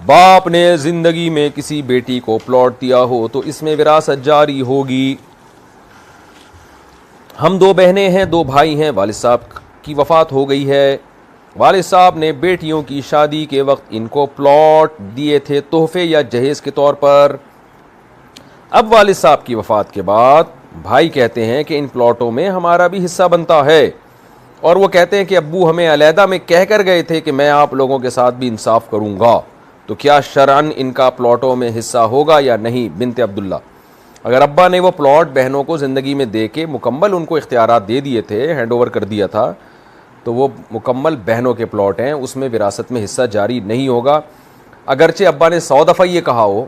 باپ نے زندگی میں کسی بیٹی کو پلاٹ دیا ہو تو اس میں وراثت جاری ہوگی. ہم 2 بہنیں ہیں، 2 بھائی ہیں، والد صاحب کی وفات ہو گئی ہے. والد صاحب نے بیٹیوں کی شادی کے وقت ان کو پلاٹ دیے تھے تحفے یا جہیز کے طور پر. اب والد صاحب کی وفات کے بعد بھائی کہتے ہیں کہ ان پلاٹوں میں ہمارا بھی حصہ بنتا ہے، اور وہ کہتے ہیں کہ ابو ہمیں علیحدہ میں کہہ کر گئے تھے کہ میں آپ لوگوں کے ساتھ بھی انصاف کروں گا، تو کیا شرعن ان کا پلاٹوں میں حصہ ہوگا یا نہیں؟ بنت عبداللہ. اگر ابا نے وہ پلاٹ بہنوں کو زندگی میں دے کے مکمل ان کو اختیارات دے دیے تھے، ہینڈ اوور کر دیا تھا، تو وہ مکمل بہنوں کے پلاٹ ہیں، اس میں وراثت میں حصہ جاری نہیں ہوگا. اگرچہ ابا نے 100 دفعہ یہ کہا ہو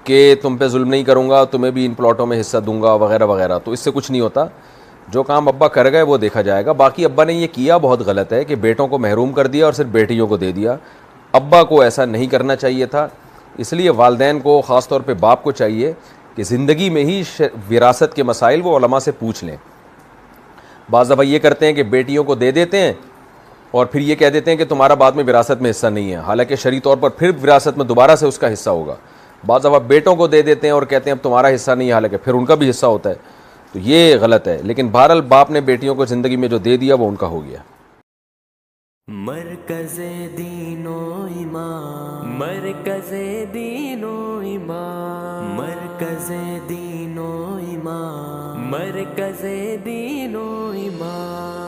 کہ تم پہ ظلم نہیں کروں گا، تمہیں بھی ان پلاٹوں میں حصہ دوں گا وغیرہ وغیرہ، تو اس سے کچھ نہیں ہوتا. جو کام ابا کر گئے وہ دیکھا جائے گا. باقی ابا نے یہ کیا بہت غلط ہے کہ بیٹوں کو محروم کر دیا اور صرف بیٹیوں کو دے دیا. ابا کو ایسا نہیں کرنا چاہیے تھا. اس لیے والدین کو، خاص طور پہ باپ کو چاہیے کہ زندگی میں ہی وراثت کے مسائل وہ علماء سے پوچھ لیں. بعض دفعہ یہ کرتے ہیں کہ بیٹیوں کو دے دیتے ہیں اور پھر یہ کہہ دیتے ہیں کہ تمہارا بعد میں وراثت میں حصہ نہیں ہے، حالانکہ شرعی طور پر پھر وراثت میں دوبارہ سے اس کا حصہ ہوگا. بعض دفعہ بیٹوں کو دے دیتے ہیں اور کہتے ہیں اب تمہارا حصہ نہیں ہے، حالانکہ پھر ان کا بھی حصہ ہوتا ہے. تو یہ غلط ہے. لیکن بہرحال باپ نے بیٹیوں کو زندگی میں جو دے دیا وہ ان کا ہو گیا. مرکز دین و ایمان، مرکز دین و ایمان، مرکز دین و ایمان، مرکز دین و ایمان.